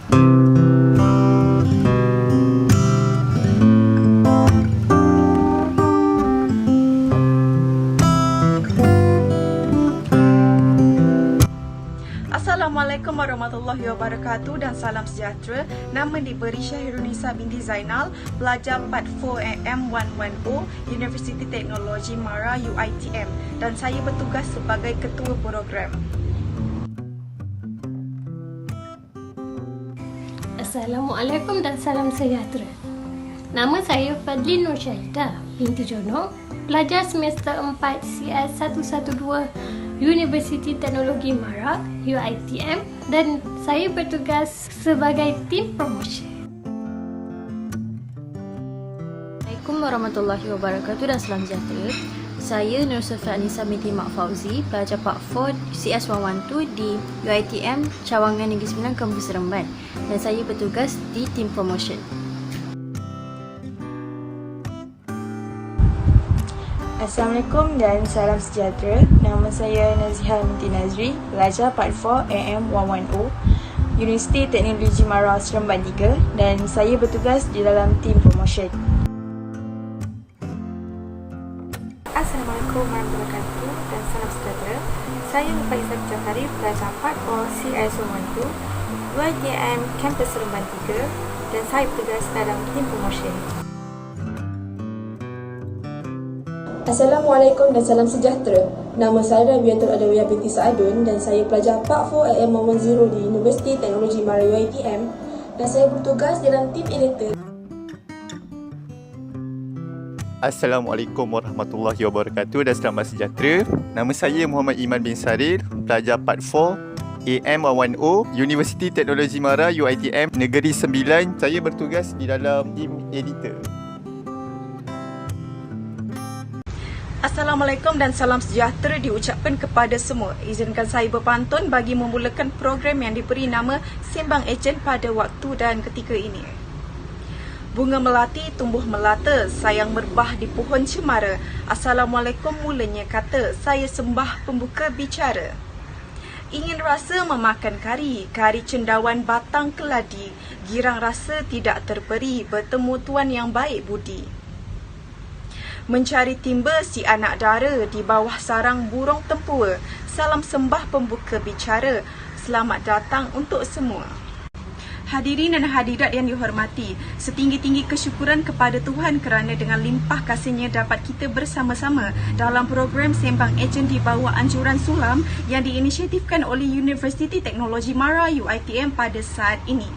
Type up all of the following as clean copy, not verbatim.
Assalamualaikum warahmatullahi wabarakatuh dan salam sejahtera. Nama diberi Syahirunisa binti Zainal, pelajar Part 4 AM110 Universiti Teknologi MARA UiTM, dan saya bertugas sebagai ketua program. Assalamualaikum dan salam sejahtera. Nama saya Fadli Nur Syahidah binti Jono, pelajar semester 4 CS112 Universiti Teknologi MARA UiTM, dan saya bertugas sebagai tim promotion. Assalamualaikum warahmatullahi wabarakatuh dan salam sejahtera. Saya Nur Sofia Anissa binti Mak Fauzi, pelajar Part 4 CS112 di UiTM Cawangan Negeri Sembilan, Kampus Seremban, dan saya bertugas di tim promotion. Assalamualaikum dan salam sejahtera. Nama saya Naziha binti Nazri, pelajar Part 4 AM110 Universiti Teknologi MARA Seremban 3, dan saya bertugas di dalam tim promotion. Assalamualaikum warahmatullahi wabarakatuh dan salam sejahtera. Saya Faizah Jafari, pelajar Part 4 CS112 UiTM Kampus Seremban 3, dan saya bertugas dalam tim promotion. Assalamualaikum dan salam sejahtera. Nama saya Rabiatul Adawiyah binti Saadun dan saya pelajar Part 4 AM110 di Universiti Teknologi MARA UiTM, dan saya bertugas dalam tim editor. Assalamualaikum warahmatullahi wabarakatuh dan selamat sejahtera. Nama saya Muhammad Iman bin Sarir, pelajar Part 4 AM110 Universiti Teknologi MARA UiTM Negeri Sembilan. Saya bertugas di dalam tim editor. Assalamualaikum dan salam sejahtera diucapkan kepada semua. Izinkan saya berpantun bagi memulakan program yang diberi nama Sembang Ejen pada waktu dan ketika ini. Bunga melati tumbuh melata, sayang merbah di pohon cemara. Assalamualaikum mulanya kata, saya sembah pembuka bicara. Ingin rasa memakan kari, kari cendawan batang keladi. Girang rasa tidak terperi, bertemu tuan yang baik budi. Mencari timba si anak dara di bawah sarang burung tempua. Salam sembah pembuka bicara, selamat datang untuk semua. Hadirin dan hadirat yang dihormati, setinggi-tinggi kesyukuran kepada Tuhan kerana dengan limpah kasihnya dapat kita bersama-sama dalam program Sembang Ejen di bawah anjuran Sulam yang diinisiatifkan oleh Universiti Teknologi MARA UiTM pada saat ini.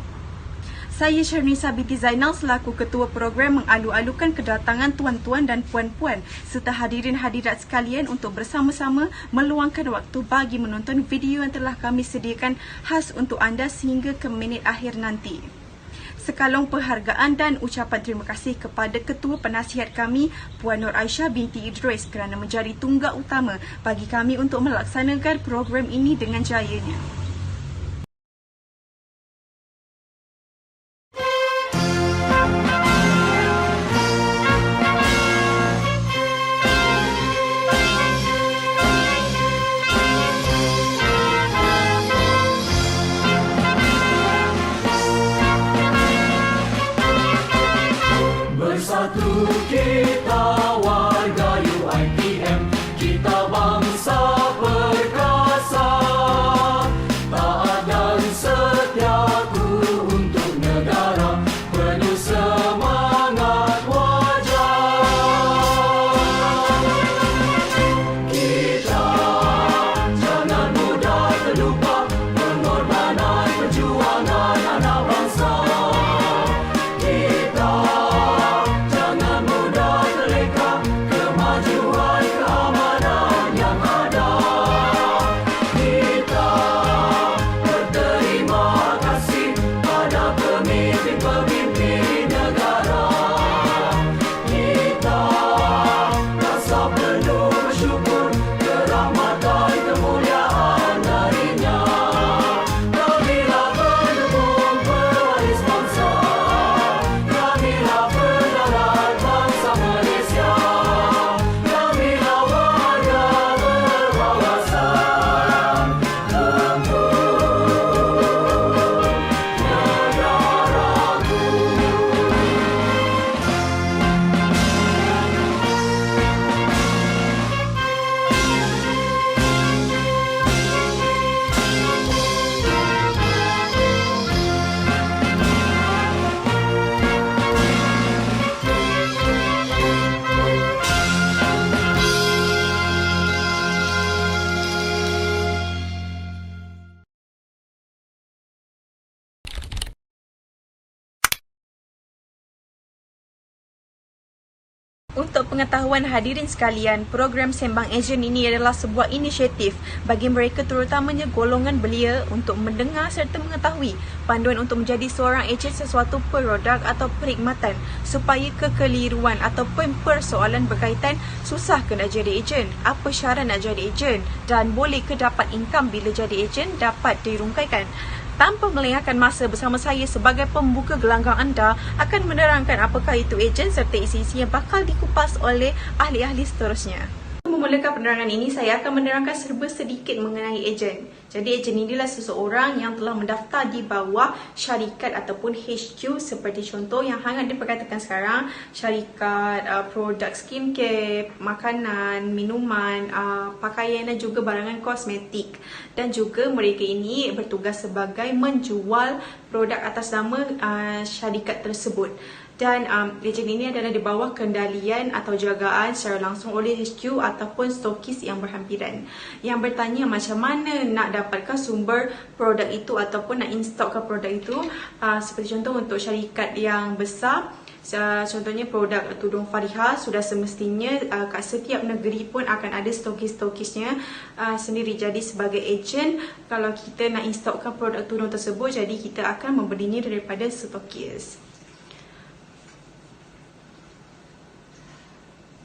Saya Syahirunisa binti Zainal selaku ketua program mengalu-alukan kedatangan tuan-tuan dan puan-puan serta hadirin hadirat sekalian untuk bersama-sama meluangkan waktu bagi menonton video yang telah kami sediakan khas untuk anda sehingga ke minit akhir nanti. Sekalong penghargaan dan ucapan terima kasih kepada Ketua Penasihat kami, Puan Nur Aisyah binti Idris, kerana menjadi tunggak utama bagi kami untuk melaksanakan program ini dengan jayanya. Bersatu kita warga UiTM, kita bangsa perkasa, taat dan setiaku untuk negara, penuh semangat wajar. Kita jangan mudah terlupa pengorbanan perjuangan anak bangsa. Untuk pengetahuan hadirin sekalian, program Sembang Ejen ini adalah sebuah inisiatif bagi mereka terutamanya golongan belia untuk mendengar serta mengetahui panduan untuk menjadi seorang ejen sesuatu produk atau perkhidmatan supaya kekeliruan ataupun persoalan berkaitan susah ke nak jadi ejen, apa syarat nak jadi ejen dan boleh ke dapat income bila jadi ejen dapat dirungkaikan. Tanpa melengahkan masa, bersama saya sebagai pembuka gelanggang anda akan menerangkan apakah itu ejen serta isi-isi yang bakal dikupas oleh ahli-ahli seterusnya. Memulakan penerangan ini, saya akan menerangkan serba sedikit mengenai ejen. Jadi ejen ini adalah seseorang yang telah mendaftar di bawah syarikat ataupun HQ seperti contoh yang hangat diperkatakan sekarang, syarikat produk skincare, makanan, minuman, pakaian dan juga barangan kosmetik. Dan juga mereka ini bertugas sebagai menjual produk atas nama syarikat tersebut. Dan ejen ini adalah di bawah kendalian atau jagaan secara langsung oleh HQ ataupun stokis yang berhampiran. Yang bertanya macam mana nak dapatkan sumber produk itu ataupun nak installkan produk itu. Seperti contoh untuk syarikat yang besar, contohnya produk tudung Fariha, sudah semestinya kat setiap negeri pun akan ada stokis-stokisnya sendiri. Jadi sebagai ejen, kalau kita nak installkan produk tudung tersebut, jadi kita akan membelinya daripada stokis.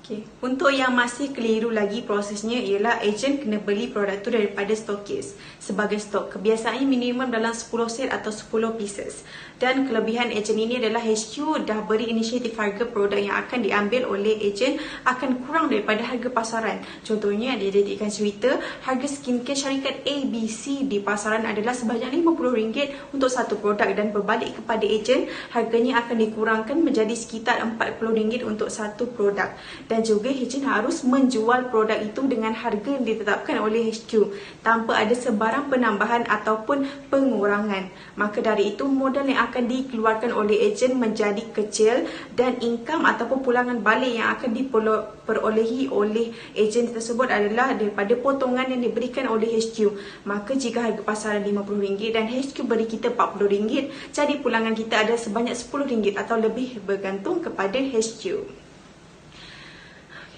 Okay. Untuk yang masih keliru lagi prosesnya ialah ejen kena beli produk tu daripada stokis sebagai stok. Kebiasaannya minimum dalam 10 set atau 10 pieces. Dan kelebihan ejen ini adalah HQ dah beri inisiatif harga produk yang akan diambil oleh ejen akan kurang daripada harga pasaran. Contohnya dia jadikan cerita, harga skincare syarikat ABC di pasaran adalah sebanyak RM50 untuk satu produk dan berbalik kepada ejen, harganya akan dikurangkan menjadi sekitar RM40 untuk satu produk. Dan juga ejen harus menjual produk itu dengan harga yang ditetapkan oleh HQ tanpa ada sebarang penambahan ataupun pengurangan. Maka dari itu modal yang akan dikeluarkan oleh ejen menjadi kecil dan income ataupun pulangan balik yang akan diperolehi oleh ejen tersebut adalah daripada potongan yang diberikan oleh HQ. Maka jika harga pasaran RM50 dan HQ beri kita RM40, jadi pulangan kita ada sebanyak RM10 atau lebih bergantung kepada HQ.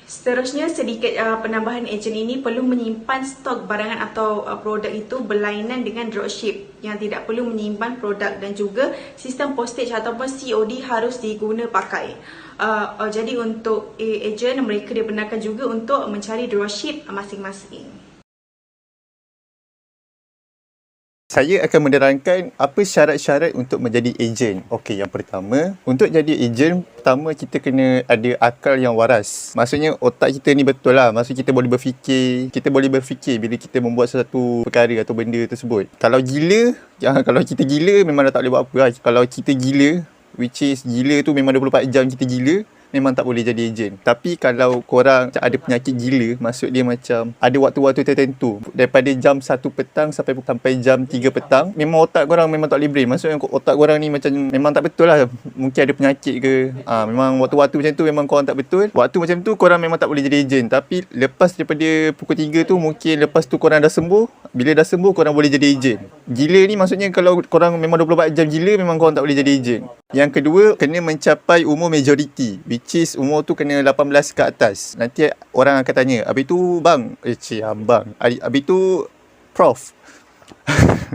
Seterusnya, sedikit penambahan ejen ini perlu menyimpan stok barangan atau produk itu berlainan dengan dropship yang tidak perlu menyimpan produk, dan juga sistem postage ataupun COD harus diguna pakai. Jadi untuk ejen, mereka dibenarkan juga untuk mencari dropship masing-masing. Saya akan menerangkan apa syarat-syarat untuk menjadi ejen. Okey, yang pertama, untuk jadi ejen, pertama kita kena ada akal yang waras. Maksudnya otak kita ni betul lah. Maksudnya kita boleh berfikir bila kita membuat sesuatu perkara atau benda tersebut. Kalau kita gila memang dah tak boleh buat apa lah. Kalau kita gila, which is gila tu memang 24 jam kita gila, memang tak boleh jadi ejen. Tapi kalau korang ada penyakit gila, maksud dia macam ada waktu-waktu tertentu daripada jam 1 petang sampai jam 3 petang, memang otak korang memang tak boleh brain. Maksudnya otak korang ni macam memang tak betul lah. Mungkin ada penyakit ke, memang waktu-waktu macam tu memang korang tak betul. Waktu macam tu korang memang tak boleh jadi ejen. Tapi lepas daripada pukul 3 tu, mungkin lepas tu korang dah sembuh. Bila dah sembuh, korang boleh jadi ejen. Gila ni maksudnya kalau korang memang 24 jam gila, memang korang tak boleh jadi ejen. Yang kedua, kena mencapai umur majoriti, which is umur tu kena 18 ke atas. Nanti orang akan tanya, habis tu bang, abang, habis tu prof.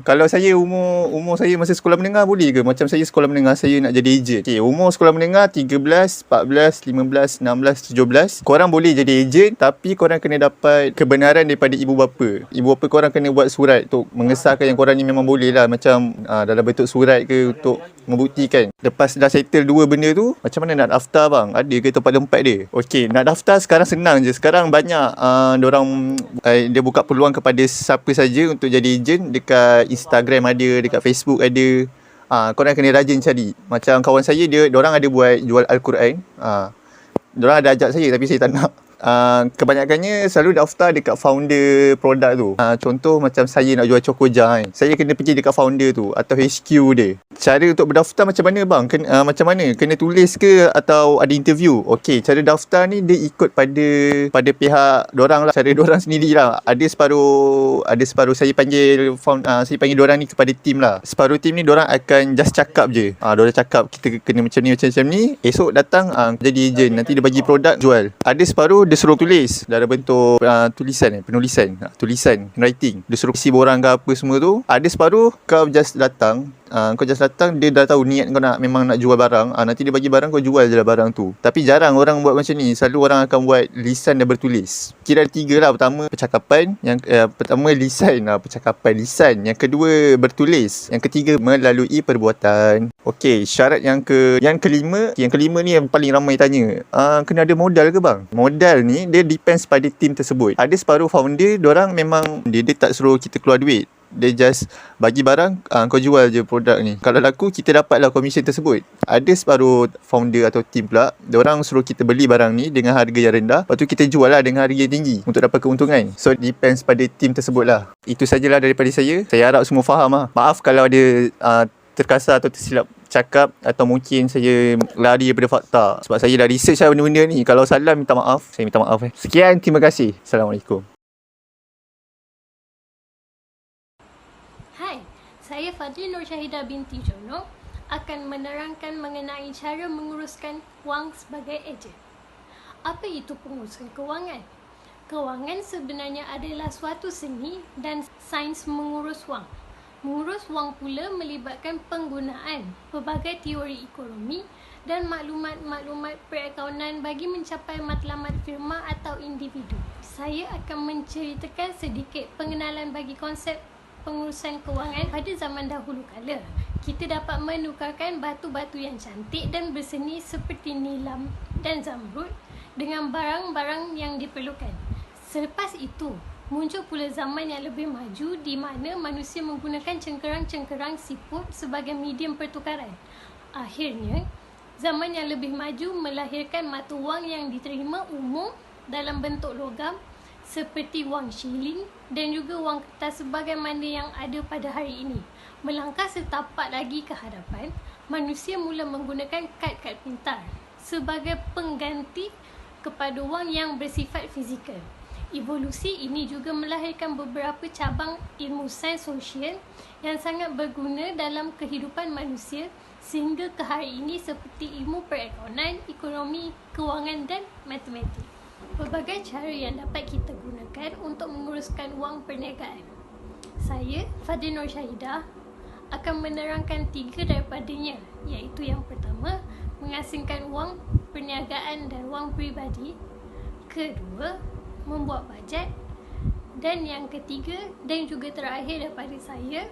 Kalau saya umur saya masa sekolah menengah boleh ke? Macam saya sekolah menengah, saya nak jadi ejen. Okay, umur sekolah menengah 13, 14, 15, 16, 17. Korang boleh jadi ejen, tapi korang kena dapat kebenaran daripada ibu bapa. Ibu bapa korang kena buat surat untuk mengesahkan yang korang ni memang boleh lah. Macam dalam bentuk surat ke untuk membuktikan. Lepas dah settle dua benda tu, macam mana nak daftar bang? Ada ke tempat dia? Okey, nak daftar sekarang senang je. Sekarang banyak diorang dia buka peluang kepada siapa saja untuk jadi ejen. Dekat Instagram ada, dekat Facebook ada. Korang kena rajin cari. Macam kawan saya, diorang ada buat jual Al-Quran. Diorang ada ajak saya tapi saya tak nak. Kebanyakannya selalu daftar dekat founder produk tu. Contoh macam saya nak jual Chocoja kan, saya kena pergi dekat founder tu atau HQ dia. Cara untuk berdaftar macam mana bang? Macam mana? Kena tulis ke atau ada interview? Okey, cara daftar ni dia ikut pada pihak dorang lah. Cara dorang sendirilah. Ada separuh saya panggil dorang ni kepada tim lah. Separuh tim ni dorang akan just cakap je. Dorang cakap kita kena macam ni. Esok datang jadi ejen. Nanti dia bagi produk jual. Ada separuh dia suruh tulis dalam bentuk penulisan, writing. Dia suruh isi borang ke apa semua tu. Ada separuh kau just datang, dia dah tahu niat kau memang nak jual barang. Nanti dia bagi barang, kau jual je lah barang tu. Tapi jarang orang buat macam ni. Selalu orang akan buat lisan dan bertulis. Kira ada 3 lah. Pertama percakapan, lisan. Yang kedua bertulis. Yang ketiga melalui perbuatan. Okey, syarat yang kelima ni yang paling ramai tanya. Kena ada modal ke bang? Modal ni dia depends pada tim tersebut. Ada separuh founder, dorang memang dia tak suruh kita keluar duit. Dia just bagi barang, kau jual je produk ni. Kalau laku, kita dapatlah komisen tersebut. Ada separuh founder atau team pula, diorang suruh kita beli barang ni dengan harga yang rendah, lepas tu kita jual lah dengan harga yang tinggi untuk dapat keuntungan. So depends pada team tersebut lah. Itu sajalah daripada saya. Saya harap semua faham lah. Maaf kalau ada terkasar atau tersilap cakap, atau mungkin saya lari daripada fakta. Sebab saya dah research lah benda-benda ni. Kalau salah, minta maaf. Saya minta maaf. Sekian, terima kasih. Assalamualaikum. Saya Fadli Nur Syahidah binti Jono akan menerangkan mengenai cara menguruskan wang sebagai ejen. Apa itu pengurusan kewangan? Kewangan sebenarnya adalah suatu seni dan sains mengurus wang. Mengurus wang pula melibatkan penggunaan pelbagai teori ekonomi dan maklumat-maklumat perakaunan bagi mencapai matlamat firma atau individu. Saya akan menceritakan sedikit pengenalan bagi konsep pengurusan kewangan. Pada zaman dahulu kala, kita dapat menukarkan batu-batu yang cantik dan berseni seperti nilam dan zamrud dengan barang-barang yang diperlukan. Selepas itu, muncul pula zaman yang lebih maju di mana manusia menggunakan cengkerang-cengkerang siput sebagai medium pertukaran. Akhirnya, zaman yang lebih maju melahirkan mata wang yang diterima umum dalam bentuk logam seperti wang shilling dan juga wang kertas sebagaimana yang ada pada hari ini. Melangkah setapak lagi ke hadapan, manusia mula menggunakan kad-kad pintar sebagai pengganti kepada wang yang bersifat fizikal. Evolusi ini juga melahirkan beberapa cabang ilmu sains sosial yang sangat berguna dalam kehidupan manusia sehingga ke hari ini seperti ilmu perakaunan, ekonomi, kewangan dan matematik. Pelbagai cara yang dapat kita gunakan untuk menguruskan wang perniagaan. Saya, Fadli Nur Syahidah, akan menerangkan 3 daripadanya, iaitu yang pertama, mengasingkan wang perniagaan dan wang peribadi. Kedua, membuat bajet. Dan yang ketiga dan juga terakhir daripada saya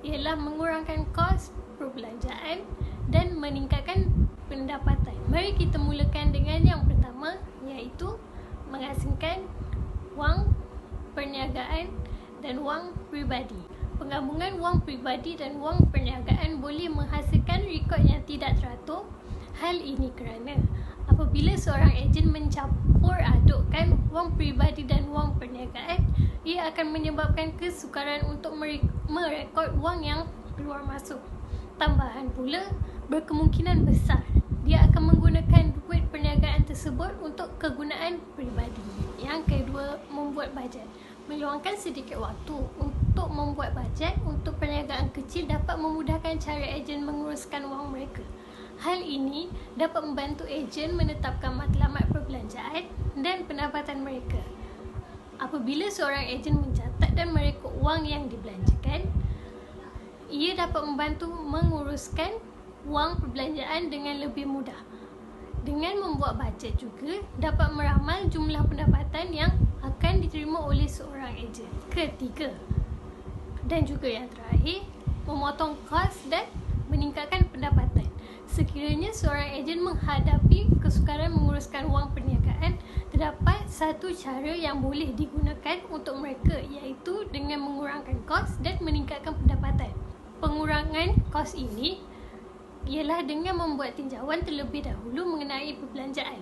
ialah mengurangkan kos perbelanjaan dan meningkatkan pendapatan. Mari kita mulakan dengan yang pertama, iaitu mengasingkan wang perniagaan dan wang peribadi. Penggabungan wang peribadi dan wang perniagaan boleh menghasilkan rekod yang tidak teratur. Hal ini kerana apabila seorang ejen mencampur adukkan wang peribadi dan wang perniagaan, ia akan menyebabkan kesukaran untuk merekod wang yang keluar masuk. Tambahan pula, berkemungkinan besar dia akan menggunakan duit perniagaan tersebut untuk kegunaan peribadi. Yang kedua, membuat bajet. Meluangkan sedikit waktu untuk membuat bajet untuk perniagaan kecil dapat memudahkan cara ejen menguruskan wang mereka. Hal ini dapat membantu ejen menetapkan matlamat perbelanjaan dan pendapatan mereka. Apabila seorang ejen mencatat dan merekod wang yang dibelanjakan, ia dapat membantu menguruskan wang perbelanjaan dengan lebih mudah. Dengan membuat bajet juga dapat meramal jumlah pendapatan yang akan diterima oleh seorang ejen. Ketiga dan juga yang terakhir, memotong kos dan meningkatkan pendapatan. Sekiranya seorang ejen menghadapi kesukaran menguruskan wang perniagaan, terdapat satu cara yang boleh digunakan untuk mereka, iaitu dengan mengurangkan kos dan meningkatkan pendapatan. Pengurangan kos ini ialah dengan membuat tinjauan terlebih dahulu mengenai perbelanjaan.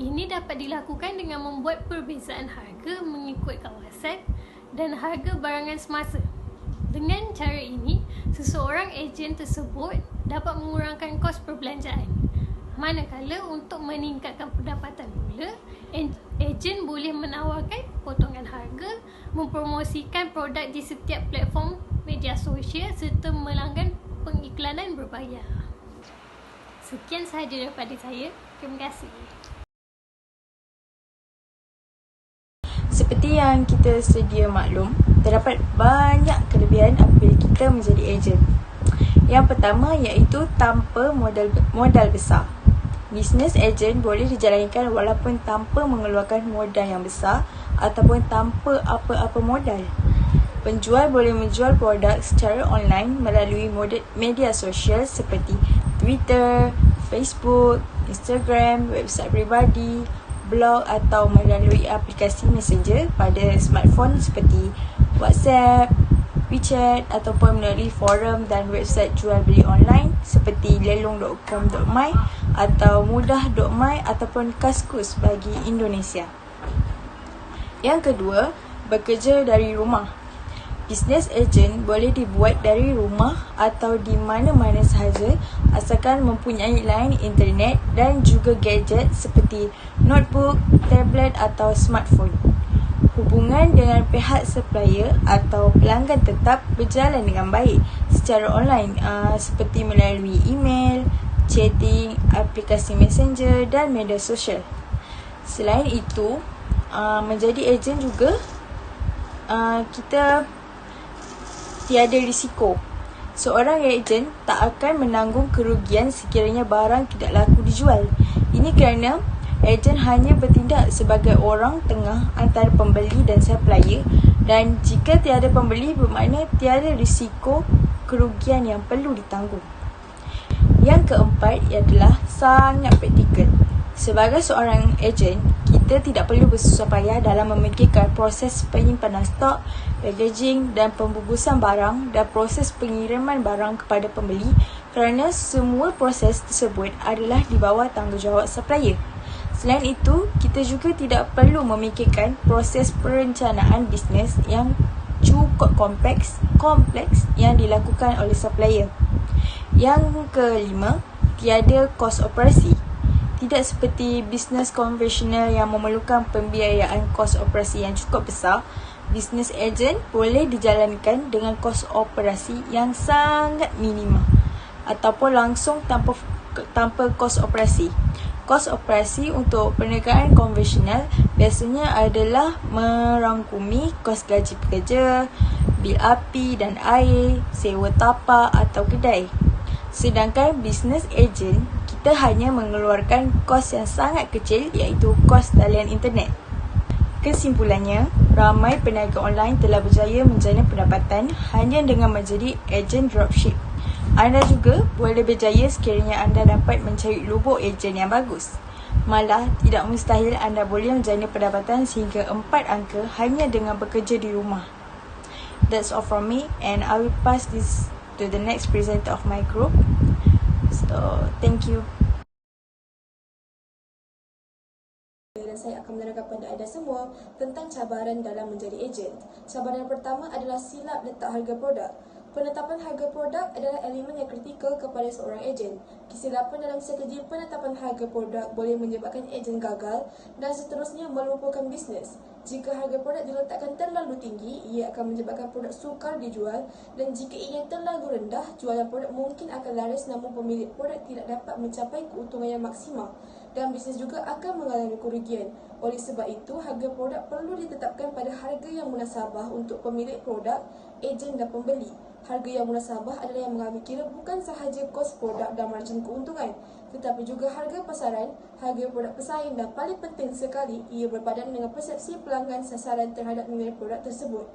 Ini dapat dilakukan dengan membuat perbezaan harga mengikut kawasan dan harga barangan semasa. Dengan cara ini, seseorang ejen tersebut dapat mengurangkan kos perbelanjaan. Manakala untuk meningkatkan pendapatan pula, ejen boleh menawarkan potongan harga, mempromosikan produk di setiap platform media sosial serta melanggan pengiklanan berbayar. Sekian sahaja daripada saya. Terima kasih. Seperti yang kita sedia maklum, terdapat banyak kelebihan apabila kita menjadi ejen. Yang pertama iaitu tanpa modal besar. Bisnes ejen boleh dijalankan walaupun tanpa mengeluarkan modal yang besar ataupun tanpa apa-apa modal. Penjual boleh menjual produk secara online melalui media sosial seperti Twitter, Facebook, Instagram, website peribadi, blog atau melalui aplikasi messenger pada smartphone seperti WhatsApp, WeChat ataupun melalui forum dan website jual beli online seperti lelong.com.my atau mudah.my ataupun Kaskus bagi Indonesia. Yang kedua, bekerja dari rumah. Bisnes ejen boleh dibuat dari rumah atau di mana-mana sahaja asalkan mempunyai line internet dan juga gadget seperti notebook, tablet atau smartphone. Hubungan dengan pihak supplier atau pelanggan tetap berjalan dengan baik secara online seperti melalui email, chatting, aplikasi messenger dan media sosial. Selain itu, menjadi ejen juga kita tiada risiko. Seorang ejen tak akan menanggung kerugian sekiranya barang tidak laku dijual. Ini kerana ejen hanya bertindak sebagai orang tengah antara pembeli dan supplier, dan jika tiada pembeli bermakna tiada risiko kerugian yang perlu ditanggung. Yang keempat adalah sangat praktikal. Sebagai seorang ejen, kita tidak perlu bersusah payah dalam memikirkan proses penyimpanan stok, packaging dan pembungkusan barang dan proses pengiriman barang kepada pembeli kerana semua proses tersebut adalah di bawah tanggungjawab supplier. Selain itu, kita juga tidak perlu memikirkan proses perencanaan bisnes yang cukup kompleks yang dilakukan oleh supplier. Yang kelima, tiada kos operasi. Tidak seperti bisnes konvensional yang memerlukan pembiayaan kos operasi yang cukup besar, bisnes ejen boleh dijalankan dengan kos operasi yang sangat minima ataupun langsung tanpa kos operasi. Kos operasi untuk perniagaan konvensional biasanya adalah merangkumi kos gaji pekerja, bil api dan air, sewa tapak atau kedai. Sedangkan bisnes ejen, kita hanya mengeluarkan kos yang sangat kecil iaitu kos talian internet. Kesimpulannya, ramai peniaga online telah berjaya menjana pendapatan hanya dengan menjadi ejen dropship. Anda juga boleh berjaya sekiranya anda dapat mencari lubuk ejen yang bagus. Malah, tidak mustahil anda boleh menjana pendapatan sehingga 4 angka hanya dengan bekerja di rumah. That's all from me, and I will pass this to the next presenter of my group. So, thank you. Dan saya akan menerangkan kepada anda semua tentang cabaran dalam menjadi ejen. Cabaran pertama adalah silap letak harga produk. Penetapan harga produk adalah elemen yang kritikal kepada seorang ejen. Kesilapan dalam strategi penetapan harga produk boleh menyebabkan ejen gagal dan seterusnya melumpuhkan bisnes. Jika harga produk diletakkan terlalu tinggi, ia akan menyebabkan produk sukar dijual, dan jika ia terlalu rendah, jualan produk mungkin akan laris namun pemilik produk tidak dapat mencapai keuntungan yang maksimal dan bisnes juga akan mengalami kerugian. Oleh sebab itu, harga produk perlu ditetapkan pada harga yang munasabah untuk pemilik produk, ejen dan pembeli. Harga yang munasabah adalah yang mengambil kira bukan sahaja kos produk dan margin keuntungan, tetapi juga harga pasaran, harga produk pesaing dan paling penting sekali, ia berpadan dengan persepsi pelanggan sasaran terhadap nilai produk tersebut.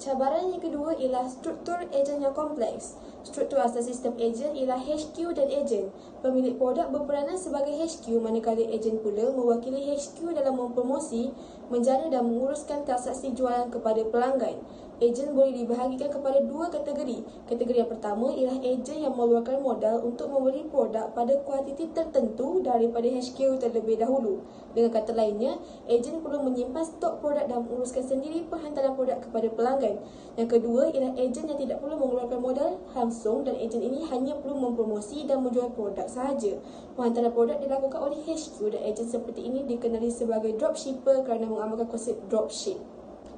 Cabaran yang kedua ialah struktur ejen yang kompleks. Struktur asal sistem ejen ialah HQ dan ejen. Pemilik produk berperanan sebagai HQ, manakala ejen pula mewakili HQ dalam mempromosi, menjana dan menguruskan transaksi jualan kepada pelanggan. Ejen boleh dibahagikan kepada dua kategori. Kategori yang pertama ialah ejen yang meluarkan modal untuk membeli produk pada kuantiti tertentu daripada HQ terlebih dahulu. Dengan kata lainnya, ejen perlu menyimpan stok produk dan menguruskan sendiri penghantaran produk kepada pelanggan. Yang kedua ialah ejen yang tidak perlu mengeluarkan modal langsung dan ejen ini hanya perlu mempromosi dan menjual produk sahaja. Penghantaran produk dilakukan oleh HQ dan ejen seperti ini dikenali sebagai dropshipper kerana mengamalkan konsep dropship.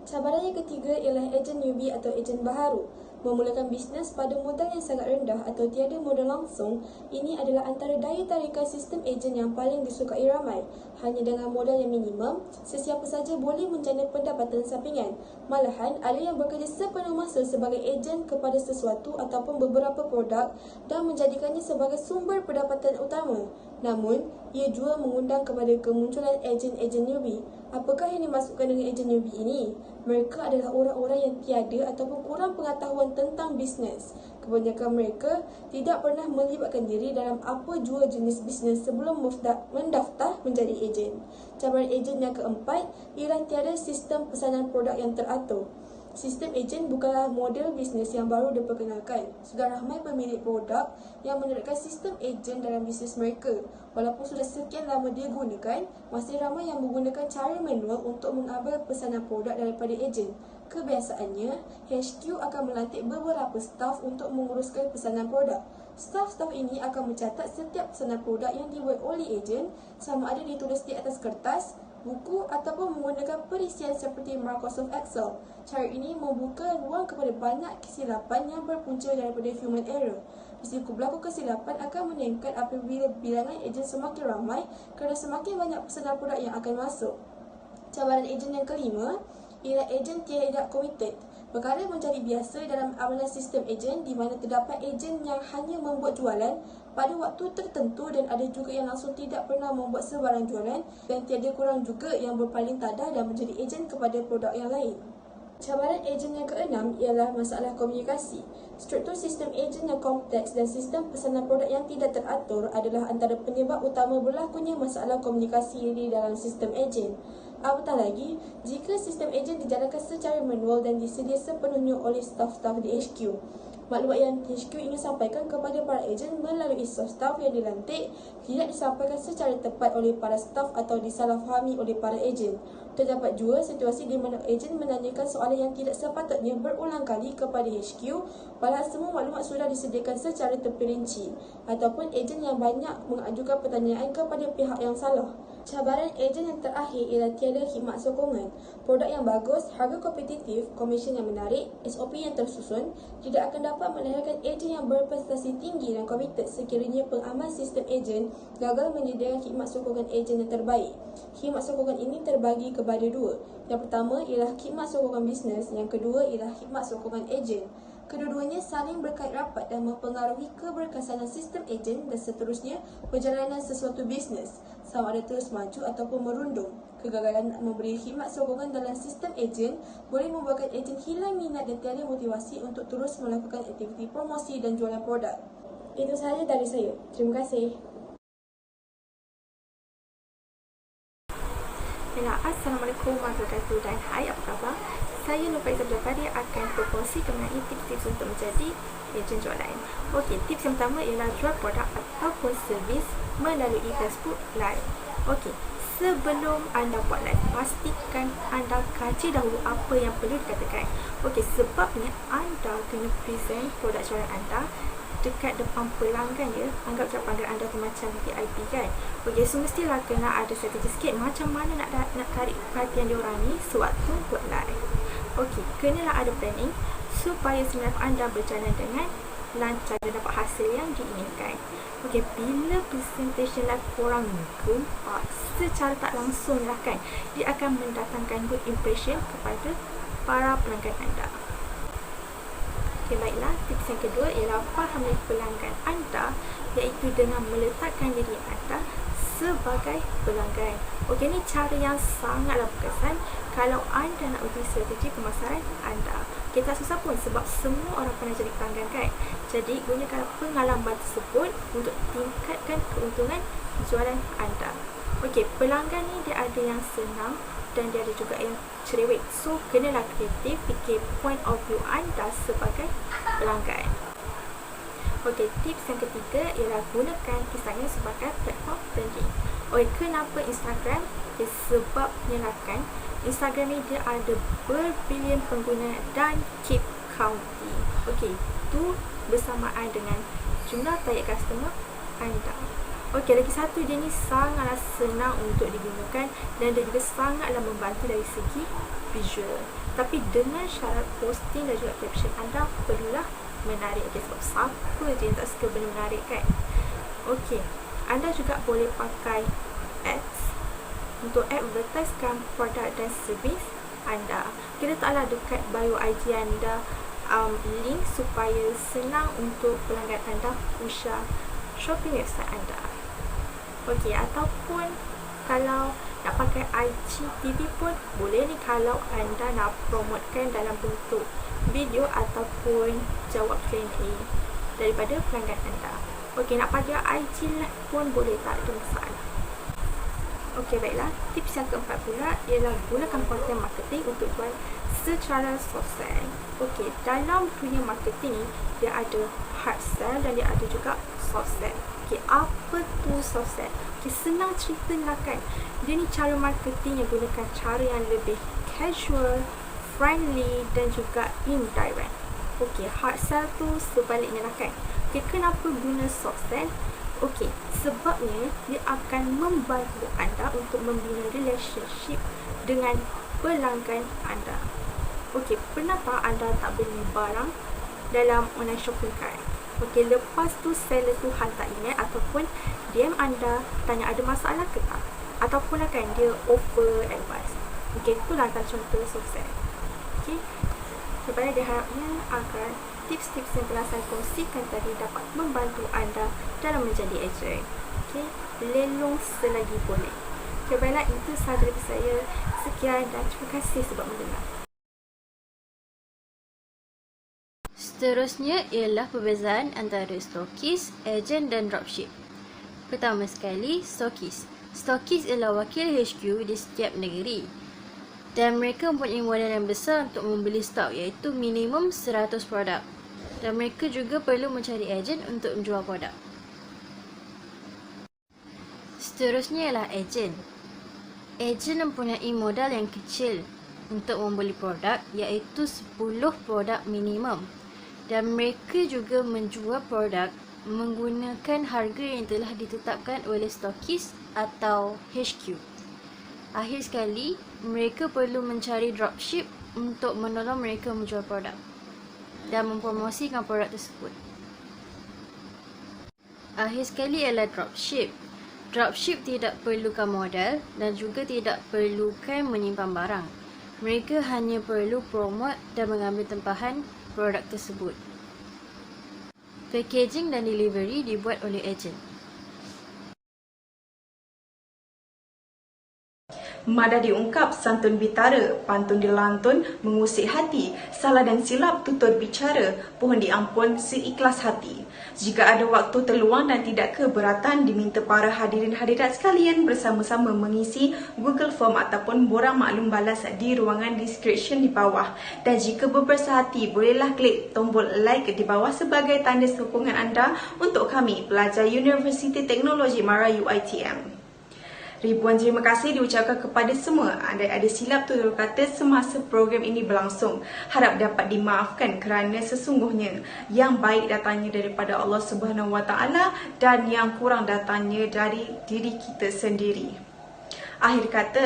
Cabaran yang ketiga ialah ejen newbie atau ejen baharu. Memulakan bisnes pada modal yang sangat rendah atau tiada modal langsung, ini adalah antara daya tarikan sistem ejen yang paling disukai ramai. Hanya dengan modal yang minimum, sesiapa saja boleh menjana pendapatan sampingan. Malahan, ada yang bekerja sepenuh masa sebagai ejen kepada sesuatu ataupun beberapa produk dan menjadikannya sebagai sumber pendapatan utama. Namun, ia juga mengundang kepada kemunculan ejen-ejen newbie. Apakah yang dimaksudkan dengan ejen newbie ini? Mereka adalah orang-orang yang tiada ataupun kurang pengetahuan tentang bisnes. Kebanyakan mereka tidak pernah melibatkan diri dalam apa jua jenis bisnes sebelum mendaftar menjadi ejen. Cabaran ejen yang keempat ialah tiada sistem pesanan produk yang teratur. Sistem ejen bukanlah model bisnes yang baru diperkenalkan. Sudah ramai pemilik produk yang menerapkan sistem ejen dalam bisnes mereka. Walaupun sudah sekian lama digunakan, masih ramai yang menggunakan cara manual untuk mengambil pesanan produk daripada ejen. Kebiasaannya, HQ akan melantik beberapa staf untuk menguruskan pesanan produk. Staf-staf ini akan mencatat setiap pesanan produk yang dibuat oleh ejen, sama ada ditulis di atas kertas, buku ataupun menggunakan perisian seperti Microsoft Excel. Cara ini membuka ruang kepada banyak kesilapan yang berpunca daripada human error. Risiko berlaku kesilapan akan meningkat apabila bilangan ejen semakin ramai kerana semakin banyak pesanan produk yang akan masuk. Cabaran ejen yang kelima ialah ejen tidak committed. Perkara menjadi biasa dalam amalan sistem ejen di mana terdapat ejen yang hanya membuat jualan pada waktu tertentu dan ada juga yang langsung tidak pernah membuat sebarang jualan dan tiada kurang juga yang berpaling tadah dan menjadi ejen kepada produk yang lain. Cabaran ejen yang keenam ialah masalah komunikasi. Struktur sistem ejen yang kompleks dan sistem pesanan produk yang tidak teratur adalah antara penyebab utama berlakunya masalah komunikasi di dalam sistem ejen. Apatah lagi, jika sistem ejen dijalankan secara manual dan disedia sepenuhnya oleh staf-staf di HQ. Maklumat yang HQ ingin sampaikan kepada para ejen melalui staf-staf yang dilantik tidak disampaikan secara tepat oleh para staf atau disalahfahami oleh para ejen. Terdapat juga situasi di mana ejen menanyakan soalan yang tidak sepatutnya berulang kali kepada HQ padahal semua maklumat sudah disediakan secara terperinci ataupun ejen yang banyak mengajukan pertanyaan kepada pihak yang salah. Cabaran ejen yang terakhir ialah tiada khidmat sokongan. Produk yang bagus, harga kompetitif, komisen yang menarik, SOP yang tersusun tidak akan dapat melahirkan ejen yang berprestasi tinggi dan komited sekiranya pengamal sistem ejen gagal menyediakan khidmat sokongan ejen yang terbaik. Khidmat sokongan ini terbagi kepada dua. Yang pertama ialah khidmat sokongan bisnes, yang kedua ialah khidmat sokongan ejen. Kedua-duanya saling berkait rapat dan mempengaruhi keberkesanan sistem ejen dan seterusnya perjalanan sesuatu bisnes, sama ada terus maju ataupun merundung. Kegagalan memberi khidmat sokongan dalam sistem ejen boleh membuatkan ejen hilang minat dan tiada motivasi untuk terus melakukan aktiviti promosi dan jualan produk. Itu sahaja dari saya. Terima kasih. Assalamualaikum warahmatullahi wabarakatuh dan hai, apa khabar? Saya Nurfaiza Jafari akan berkongsi mengenai tips-tips untuk menjadi ejen jualan. Okey, tips yang pertama ialah jual produk ataupun servis melalui Facebook Live. Okey, sebelum anda buat live, pastikan anda kaji dahulu apa yang perlu dikatakan. Okey, sebabnya anda kena present produk jualan anda dekat depan pelanggan ya. Anggap macam pelanggan anda tu macam VIP kan. Okey, so mestilah kena ada strategi sikit macam mana nak tarik perhatian diorang ni sewaktu buat live. Okey, kenalah ada planning supaya seminar anda berjalan dengan lancar dan dapat hasil yang diinginkan. Okey, bila presentation live korang gempak secara tak langsung lah kan, dia akan mendatangkan good impression kepada para pelanggan anda. Okey, baiklah, tips yang kedua ialah fahami pelanggan anda, iaitu dengan meletakkan diri anda sebagai pelanggan. Okey, ni cara yang sangatlah berkesan kalau anda nak uji strategi pemasaran anda. Kita susah pun sebab semua orang pernah jadi pelanggan kan. Jadi gunakan pengalaman tersebut untuk tingkatkan keuntungan jualan anda. Okey, pelanggan ni dia ada yang senang, dan dia ada juga yang cerewet. So, kenalah kreatif, fikir point of view anda sebagai pelanggan. Okey, tips yang ketiga ialah gunakan kisahnya sebagai platform branding. Okey, kenapa Instagram? Sebabnya lah kan, Instagram ni dia ada berbilion pengguna dan keep counting. Okey, itu bersamaan dengan jumlah target customer anda. Okey, lagi satu, dia ni sangatlah senang untuk digunakan dan dia juga sangatlah membantu dari segi visual. Tapi dengan syarat posting dan juga caption anda perlulah menarik. Okay, sebab siapa je yang tak suka benda menarik kan? Okey, anda juga boleh pakai ads untuk advertisekan produk dan servis anda. Kita letaklah dekat bio IG anda link supaya senang untuk pelanggan anda usah shopping website anda. Okey, ataupun kalau nak pakai IGTV pun boleh ni kalau anda nak promotekan dalam bentuk video ataupun jawab Q&A daripada pelanggan anda. Okey, nak pakai IG live pun boleh, tak ada masalah. Okey, baiklah. Tips yang keempat pula ialah gunakan konten marketing untuk jual secara sosial. Okey, dalam dunia marketing ni dia ada hard sell dan dia ada juga soft sell. Okey, apa tu soft sell? Okey, senang ceritalah kan. Dia ni cara marketing yang gunakan cara yang lebih casual, friendly dan juga indirect. Okey, hard sell tu sebaliknya lah kan. Okey, kenapa guna soft sell? Okey, sebabnya dia akan membantu anda untuk membina relationship dengan pelanggan anda. Okey, pernah tak anda tak beli barang dalam online shopping cart? Okey, lepas tu seller tu hantar email ataupun DM anda tanya ada masalah ke tak? Ataupun kan dia offer advice. Okey, itulah antara contoh soft sell. Okey, sebenarnya diharapnya agar tips-tips yang telah saya kongsikan tadi dapat membantu anda dalam menjadi ejen. Okey, lelong selagi boleh. Okey, baiklah, itu sahaja dari saya. Sekian dan terima kasih sebab mendengar. Seterusnya ialah perbezaan antara stokis, ejen dan dropship. Pertama sekali, stokis. Stokis ialah wakil HQ di setiap negeri dan mereka mempunyai modal yang besar untuk membeli stok, iaitu minimum 100 produk, dan mereka juga perlu mencari ejen untuk menjual produk. Seterusnya ialah ejen. Ejen mempunyai modal yang kecil untuk membeli produk, iaitu 10 produk minimum, dan mereka juga menjual produk menggunakan harga yang telah ditetapkan oleh stokis atau HQ. Akhir sekali, mereka perlu mencari dropship untuk menolong mereka menjual produk dan mempromosikan produk tersebut. Akhir sekali ialah dropship. Dropship tidak perlukan modal dan juga tidak perlukan menyimpan barang. Mereka hanya perlu promote dan mengambil tempahan produk tersebut. Packaging dan delivery dibuat oleh ejen. Madah diungkap, santun bitara, pantun dilantun, mengusik hati, salah dan silap tutur bicara, pohon diampun seikhlas hati. Jika ada waktu terluang dan tidak keberatan, diminta para hadirin hadirat sekalian bersama-sama mengisi Google Form ataupun borang maklum balas di ruangan description di bawah. Dan jika berbersah hati, bolehlah klik tombol like di bawah sebagai tanda sokongan anda untuk kami, pelajar Universiti Teknologi Mara UiTM. Ribuan terima kasih diucapkan kepada semua ada silap tutur kata semasa program ini berlangsung. Harap dapat dimaafkan kerana sesungguhnya yang baik datangnya daripada Allah Subhanahu Wa Taala dan yang kurang datangnya dari diri kita sendiri. Akhir kata,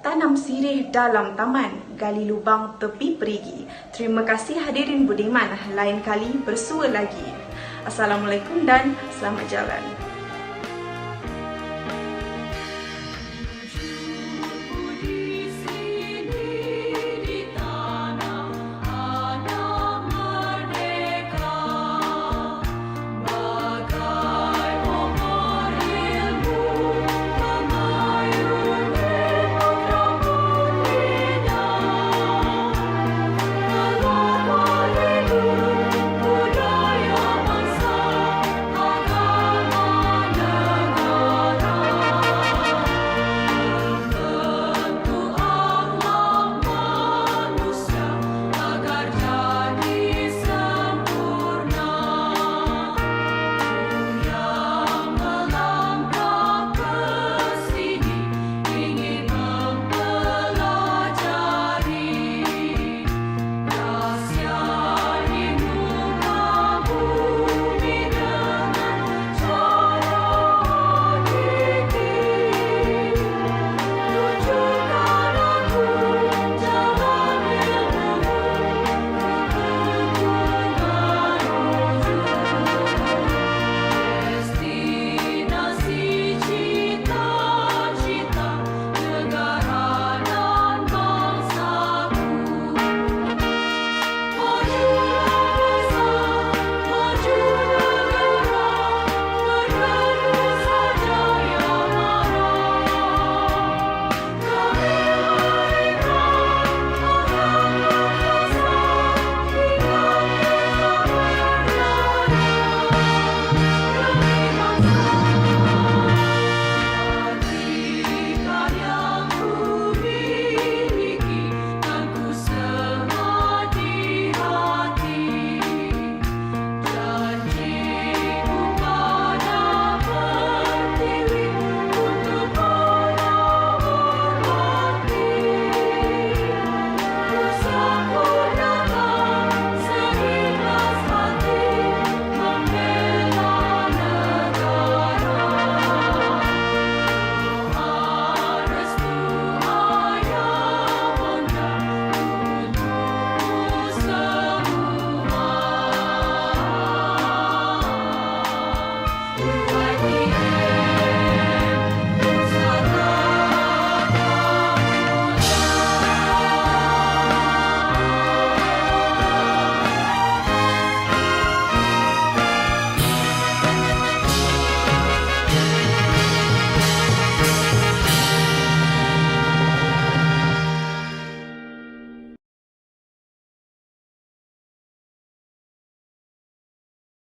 tanam sirih dalam taman, gali lubang tepi perigi. Terima kasih hadirin budiman, lain kali bersua lagi. Assalamualaikum dan selamat jalan.